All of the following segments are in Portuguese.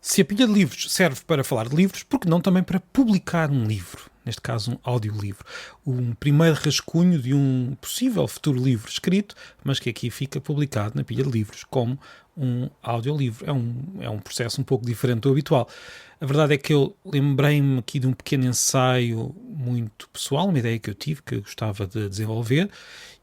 Se a pilha de livros serve para falar de livros, por que não também para publicar um livro? Neste caso, um audiolivro. Um primeiro rascunho de um possível futuro livro escrito, mas que aqui fica publicado na pilha de livros como um audiolivro. É um processo um pouco diferente do habitual. A verdade é que eu lembrei-me aqui de um pequeno ensaio muito pessoal, uma ideia que eu tive, que eu gostava de desenvolver,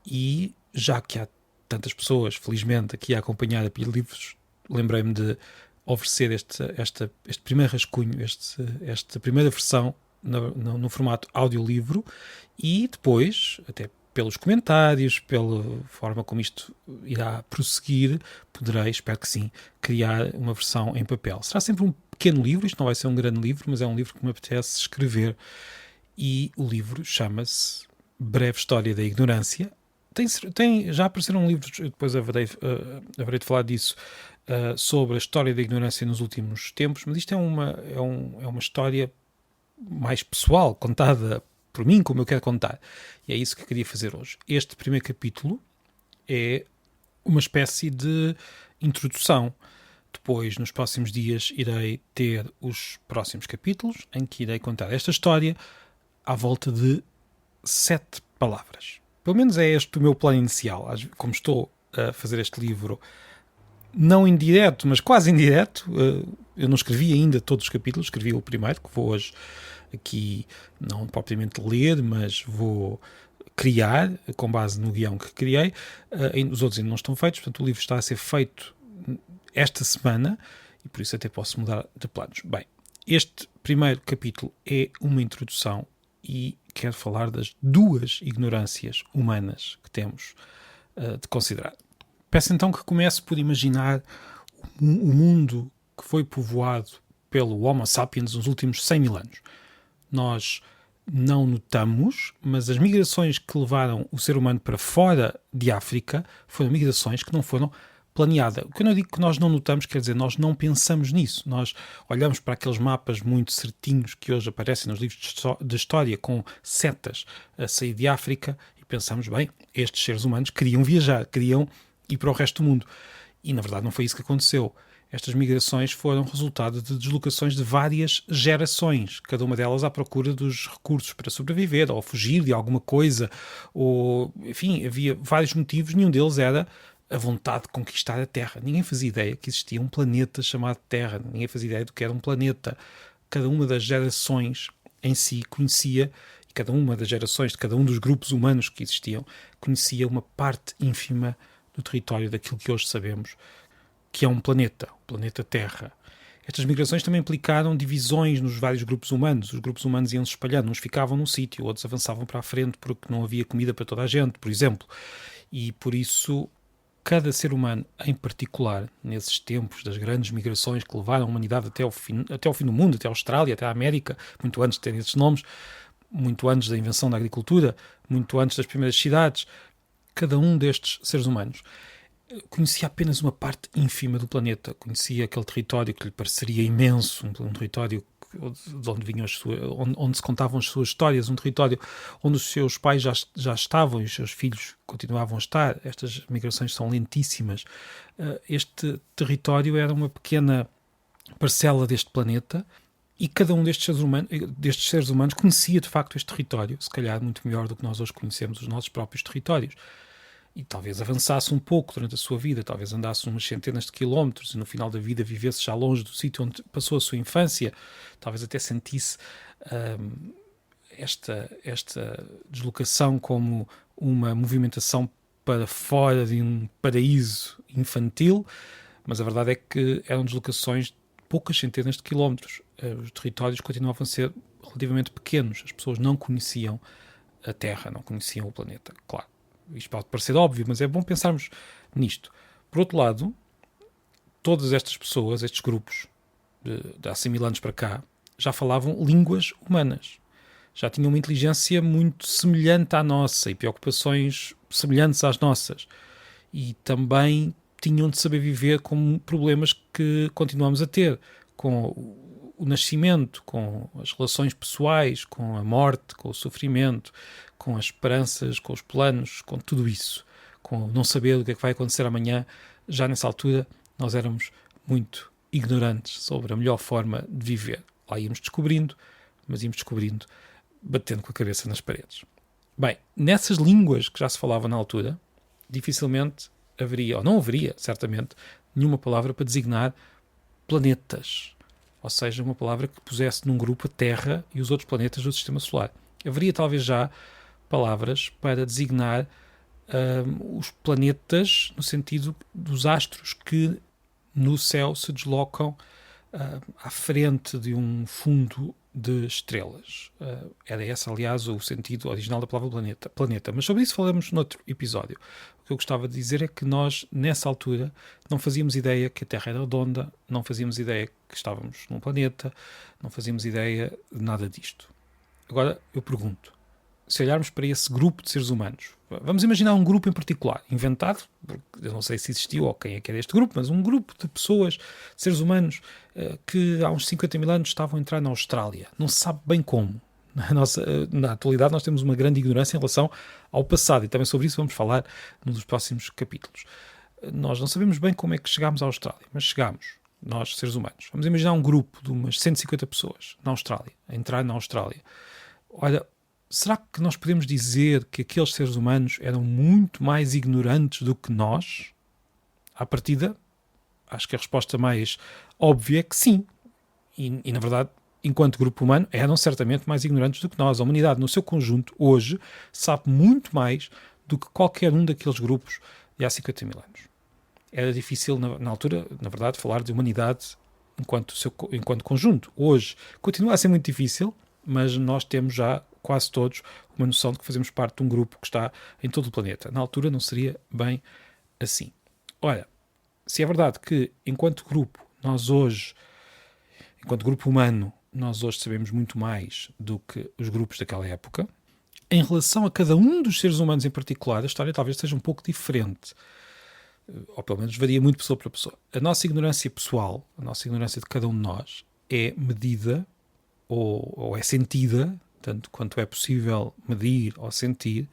e já que há tantas pessoas, felizmente, aqui a acompanhar a pilha de livros, lembrei-me de oferecer este primeiro rascunho, esta primeira versão no formato audiolivro, e depois, até pelos comentários, pela forma como isto irá prosseguir, poderei, espero que sim, criar uma versão em papel. Será sempre um pequeno livro, isto não vai ser um grande livro, mas é um livro que me apetece escrever, e o livro chama-se Breve História da Ignorância. Já apareceram livros, depois haverei de falar disso, sobre a história da ignorância nos últimos tempos, mas isto é uma história mais pessoal, contada por mim, como eu quero contar. E é isso que eu queria fazer hoje. Este primeiro capítulo é uma espécie de introdução. Depois, nos próximos dias, irei ter os próximos capítulos, em que irei contar esta história à volta de 7 palavras. Pelo menos é este o meu plano inicial. Como estou a fazer este livro não indireto, mas quase indireto, eu não escrevi ainda todos os capítulos, escrevi o primeiro, que vou hoje aqui não propriamente ler, mas vou criar, com base no guião que criei. Os outros ainda não estão feitos, portanto o livro está a ser feito esta semana, e por isso até posso mudar de planos. Bem, este primeiro capítulo é uma introdução e quero falar das 2 ignorâncias humanas que temos de considerar. Peço então que comece por imaginar o mundo que foi povoado pelo Homo sapiens nos últimos 100 mil anos. Nós não notamos, mas as migrações que levaram o ser humano para fora de África foram migrações que não foram planeadas. Quando eu digo que nós não notamos, quer dizer, nós não pensamos nisso. Nós olhamos para aqueles mapas muito certinhos que hoje aparecem nos livros de história com setas a sair de África e pensamos, bem, estes seres humanos queriam viajar, queriam ir para o resto do mundo. E, na verdade, não foi isso que aconteceu. Estas migrações foram resultado de deslocações de várias gerações, cada uma delas à procura dos recursos para sobreviver, ou fugir de alguma coisa, ou, enfim, havia vários motivos, nenhum deles era a vontade de conquistar a Terra. Ninguém fazia ideia que existia um planeta chamado Terra, ninguém fazia ideia do que era um planeta. Cada uma das gerações em si conhecia, e cada uma das gerações de cada um dos grupos humanos que existiam, conhecia uma parte ínfima do território daquilo que hoje sabemos que é um planeta, o planeta Terra. Estas migrações também implicaram divisões nos vários grupos humanos. Os grupos humanos iam se espalhando, uns ficavam num sítio, outros avançavam para a frente porque não havia comida para toda a gente, por exemplo. E por isso, cada ser humano em particular, nesses tempos das grandes migrações que levaram a humanidade até ao fim do mundo, até a Austrália, até a América, muito antes de terem esses nomes, muito antes da invenção da agricultura, muito antes das primeiras cidades, cada um destes seres humanos conhecia apenas uma parte ínfima do planeta, conhecia aquele território que lhe pareceria imenso, um território de onde vinham onde se contavam as suas histórias, um território onde os seus pais já estavam e os seus filhos continuavam a estar. Estas migrações são lentíssimas. Este território era uma pequena parcela deste planeta e cada um destes seres humanos conhecia de facto este território, se calhar muito melhor do que nós hoje conhecemos os nossos próprios territórios. E talvez avançasse um pouco durante a sua vida, talvez andasse umas centenas de quilómetros e no final da vida vivesse já longe do sítio onde passou a sua infância, talvez até sentisse esta deslocação como uma movimentação para fora de um paraíso infantil, mas a verdade é que eram deslocações de poucas centenas de quilómetros. Os territórios continuavam a ser relativamente pequenos, as pessoas não conheciam a Terra, não conheciam o planeta, claro. Isto pode parecer óbvio, mas é bom pensarmos nisto. Por outro lado, todas estas pessoas, estes grupos, de há 100 mil anos para cá, já falavam línguas humanas. Já tinham uma inteligência muito semelhante à nossa e preocupações semelhantes às nossas. E também tinham de saber viver com problemas que continuamos a ter, com o nascimento, com as relações pessoais, com a morte, com o sofrimento, com as esperanças, com os planos, com tudo isso, com não saber o que é que vai acontecer amanhã. Já nessa altura nós éramos muito ignorantes sobre a melhor forma de viver. Lá íamos descobrindo, mas íamos descobrindo batendo com a cabeça nas paredes. Bem, nessas línguas que já se falava na altura, dificilmente haveria, ou não haveria, certamente, nenhuma palavra para designar planetas. Ou seja, uma palavra que pusesse num grupo a Terra e os outros planetas do Sistema Solar. Haveria talvez já palavras para designar os planetas no sentido dos astros que no céu se deslocam à frente de um fundo de estrelas. Era esse, aliás, o sentido original da palavra planeta. Mas sobre isso falamos noutro episódio. O que eu gostava de dizer é que nós, nessa altura, não fazíamos ideia que a Terra era redonda, não fazíamos ideia que estávamos num planeta, não fazíamos ideia de nada disto. Agora, eu pergunto, se olharmos para esse grupo de seres humanos, vamos imaginar um grupo em particular, inventado, porque eu não sei se existiu ou quem é que era este grupo, mas um grupo de pessoas, de seres humanos, que há uns 50 mil anos estavam a entrar na Austrália. Não se sabe bem como. Na atualidade nós temos uma grande ignorância em relação ao passado, e também sobre isso vamos falar nos próximos capítulos. Nós não sabemos bem como é que chegámos à Austrália, mas chegámos, nós, seres humanos. Vamos imaginar um grupo de umas 150 pessoas na Austrália, a entrar na Austrália. Olha, será que nós podemos dizer que aqueles seres humanos eram muito mais ignorantes do que nós? À partida, acho que a resposta mais óbvia é que sim. E na verdade, enquanto grupo humano, eram certamente mais ignorantes do que nós. A humanidade, no seu conjunto, hoje, sabe muito mais do que qualquer um daqueles grupos de há 50 mil anos. Era difícil, na altura, na verdade, falar de humanidade enquanto conjunto. Hoje, continua a ser muito difícil, mas nós temos já quase todos uma noção de que fazemos parte de um grupo que está em todo o planeta. Na altura não seria bem assim. Olha, se é verdade que enquanto grupo humano, nós hoje sabemos muito mais do que os grupos daquela época, em relação a cada um dos seres humanos em particular, a história talvez seja um pouco diferente. Ou pelo menos varia muito pessoa para pessoa. A nossa ignorância pessoal, a nossa ignorância de cada um de nós, é medida ou é sentida, tanto quanto é possível medir ou sentir,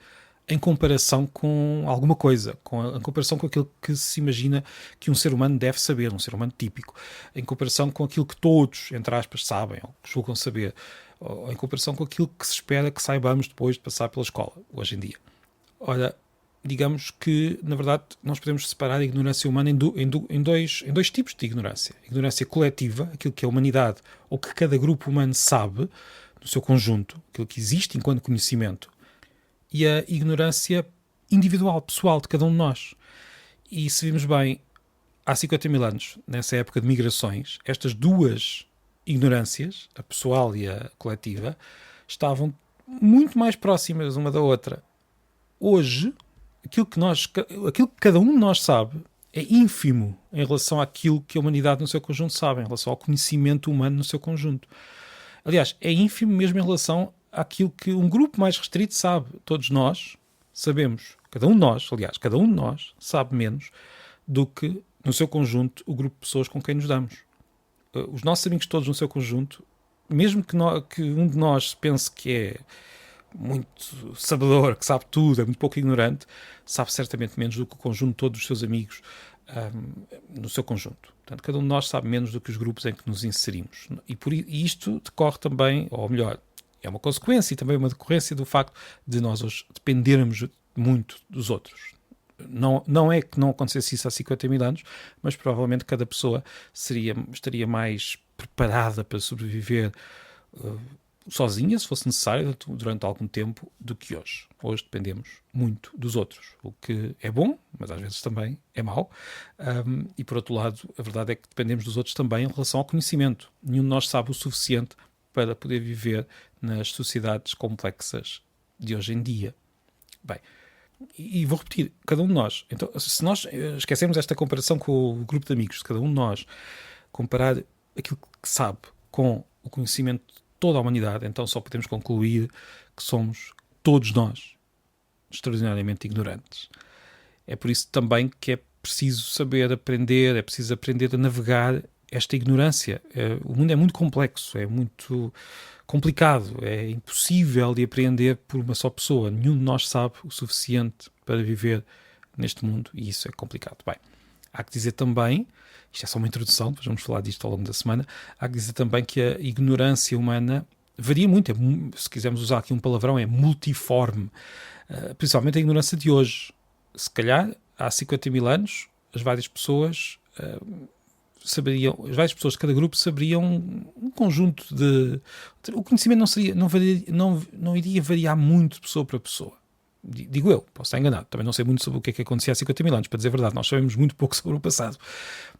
em comparação com alguma coisa, em comparação com aquilo que se imagina que um ser humano deve saber, um ser humano típico, em comparação com aquilo que todos, entre aspas, sabem ou que julgam saber, ou em comparação com aquilo que se espera que saibamos depois de passar pela escola, hoje em dia. Ora, digamos que, na verdade, nós podemos separar a ignorância humana em dois tipos de ignorância. Ignorância coletiva, aquilo que a humanidade ou que cada grupo humano sabe, no seu conjunto, aquilo que existe enquanto conhecimento, e a ignorância individual, pessoal, de cada um de nós. E se vimos bem, há 50 mil anos, nessa época de migrações, estas duas ignorâncias, a pessoal e a coletiva, estavam muito mais próximas uma da outra. Hoje, aquilo que cada um de nós sabe é ínfimo em relação àquilo que a humanidade no seu conjunto sabe, em relação ao conhecimento humano no seu conjunto. Aliás, é ínfimo mesmo em relação àquilo que um grupo mais restrito sabe. Todos nós sabemos, cada um de nós sabe menos do que, no seu conjunto, o grupo de pessoas com quem nos damos. Os nossos amigos todos no seu conjunto, mesmo que um de nós pense que é muito sabedor, que sabe tudo, é muito pouco ignorante, sabe certamente menos do que o conjunto de todos os seus amigos no seu conjunto. Portanto, cada um de nós sabe menos do que os grupos em que nos inserimos. E isto decorre também, ou melhor, é uma consequência e também uma decorrência do facto de nós hoje dependermos muito dos outros. Não é que não acontecesse isso há 50 mil anos, mas provavelmente cada pessoa estaria mais preparada para sobreviver sozinha, se fosse necessário, durante algum tempo, do que hoje. Hoje dependemos muito dos outros, o que é bom, mas às vezes também é mau. E por outro lado, a verdade é que dependemos dos outros também em relação ao conhecimento. Nenhum de nós sabe o suficiente para poder viver nas sociedades complexas de hoje em dia. Bem, e vou repetir, cada um de nós. Então, se nós esquecermos esta comparação com o grupo de amigos de cada um de nós, comparar aquilo que sabe com o conhecimento de toda a humanidade, então só podemos concluir que somos todos nós extraordinariamente ignorantes. É por isso também que é preciso saber aprender, é preciso aprender a navegar esta ignorância. O mundo é muito complexo, é muito complicado, é impossível de apreender por uma só pessoa. Nenhum de nós sabe o suficiente para viver neste mundo e isso é complicado. Bem, Há que dizer também, isto é só uma introdução, depois vamos falar disto ao longo da semana, há que dizer também que a ignorância humana varia muito, se quisermos usar aqui um palavrão, é multiforme, principalmente a ignorância de hoje. Se calhar, há 50 mil anos, as várias pessoas de cada grupo saberiam um conjunto de... O conhecimento não iria variar muito de pessoa para pessoa. Digo eu, posso estar enganado. Também não sei muito sobre o que acontecia há 50 mil anos, para dizer a verdade. Nós sabemos muito pouco sobre o passado.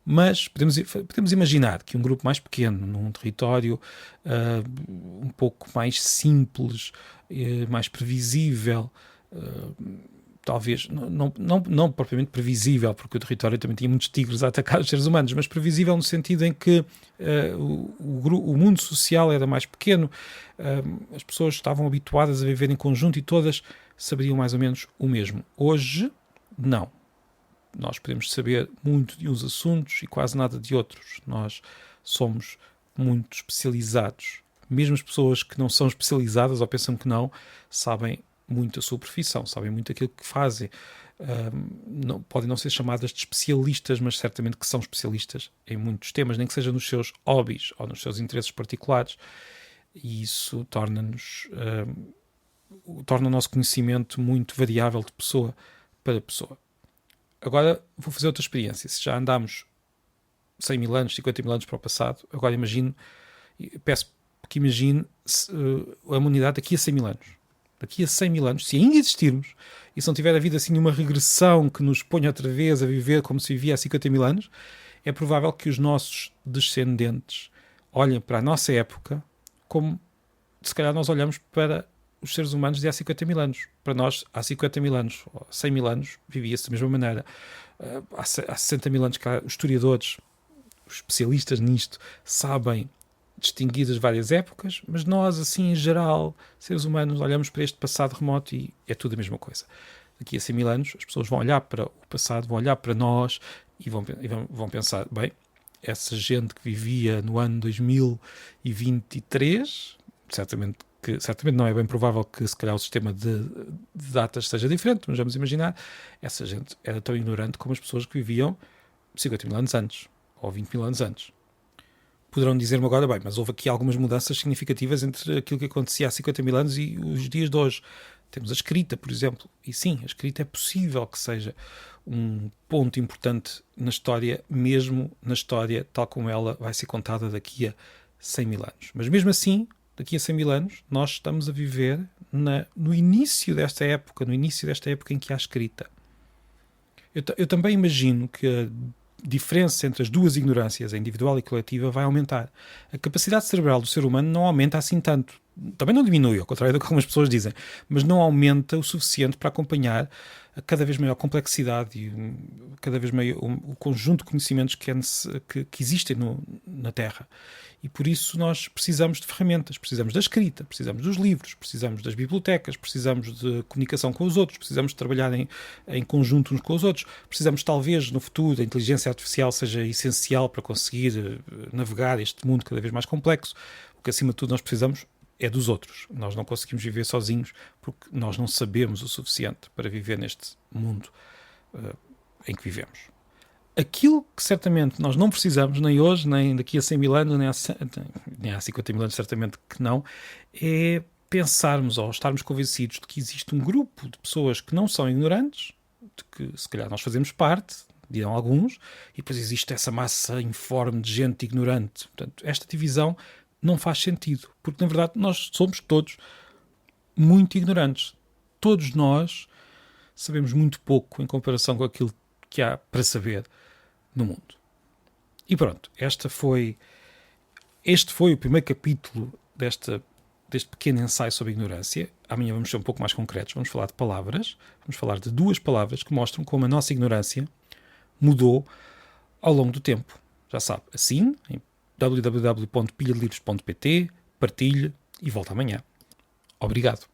Mas podemos imaginar que um grupo mais pequeno, num território um pouco mais simples, mais previsível, talvez, não propriamente previsível, porque o território também tinha muitos tigres a atacar os seres humanos, mas previsível no sentido em que o mundo social era mais pequeno, as pessoas estavam habituadas a viver em conjunto e todas saberiam mais ou menos o mesmo. Hoje, não. Nós podemos saber muito de uns assuntos e quase nada de outros. Nós somos muito especializados. Mesmo as pessoas que não são especializadas ou pensam que não, sabem muito a sua profissão, sabem muito aquilo que fazem. Podem não ser chamadas de especialistas, mas certamente que são especialistas em muitos temas, nem que seja nos seus hobbies ou nos seus interesses particulares. E isso torna o nosso conhecimento muito variável de pessoa para pessoa. Agora vou fazer outra experiência. Se já andámos 100 mil anos, 50 mil anos para o passado, agora peço que imagine a humanidade daqui a 100 mil anos. Daqui a 100 mil anos, se ainda existirmos, e se não tiver havido assim uma regressão que nos ponha outra vez a viver como se vivia há 50 mil anos, é provável que os nossos descendentes olhem para a nossa época como se calhar nós olhamos para os seres humanos de há 50 mil anos. Para nós, há 50 mil anos, ou 100 mil anos, vivia-se da mesma maneira. Há 60 mil anos, os historiadores, os especialistas nisto, sabem distinguir as várias épocas, mas nós, assim, em geral, seres humanos, olhamos para este passado remoto e é tudo a mesma coisa. Daqui a 100 mil anos, as pessoas vão olhar para o passado, vão olhar para nós e vão pensar, bem, essa gente que vivia no ano 2023, certamente não é bem provável que se calhar o sistema de datas seja diferente, mas vamos imaginar, essa gente era tão ignorante como as pessoas que viviam 50 mil anos antes, ou 20 mil anos antes. Poderão dizer-me agora, bem, mas houve aqui algumas mudanças significativas entre aquilo que acontecia há 50 mil anos e os dias de hoje. Temos a escrita, por exemplo, e sim, a escrita é possível que seja um ponto importante na história, mesmo na história tal como ela vai ser contada daqui a 100 mil anos. Mas mesmo assim, daqui a 100 mil anos, nós estamos a viver no início desta época, em que há escrita. Eu também imagino que a diferença entre as duas ignorâncias, a individual e a coletiva, vai aumentar. A capacidade cerebral do ser humano não aumenta assim tanto. Também não diminui, ao contrário do que algumas pessoas dizem, mas não aumenta o suficiente para acompanhar a cada vez maior complexidade e cada vez maior o conjunto de conhecimentos que existem na Terra. E por isso nós precisamos de ferramentas, precisamos da escrita, precisamos dos livros, precisamos das bibliotecas, precisamos de comunicação com os outros, precisamos de trabalhar em conjunto uns com os outros, precisamos talvez no futuro a inteligência artificial seja essencial para conseguir navegar este mundo cada vez mais complexo. O que acima de tudo nós precisamos é dos outros. Nós não conseguimos viver sozinhos porque nós não sabemos o suficiente para viver neste mundo em que vivemos. Aquilo que certamente nós não precisamos, nem hoje, nem daqui a 100 mil anos, nem há 50 mil anos, certamente que não, é pensarmos ou estarmos convencidos de que existe um grupo de pessoas que não são ignorantes, de que se calhar nós fazemos parte, dirão alguns, e depois existe essa massa informe de gente ignorante. Portanto, esta divisão não faz sentido, porque na verdade nós somos todos muito ignorantes. Todos nós sabemos muito pouco em comparação com aquilo que há para saber no mundo. E pronto, este foi o primeiro capítulo deste pequeno ensaio sobre a ignorância. Amanhã vamos ser um pouco mais concretos, vamos falar de palavras, vamos falar de duas palavras que mostram como a nossa ignorância mudou ao longo do tempo. Já sabe, assine em www.pilhadelivros.pt, partilhe e volta amanhã. Obrigado.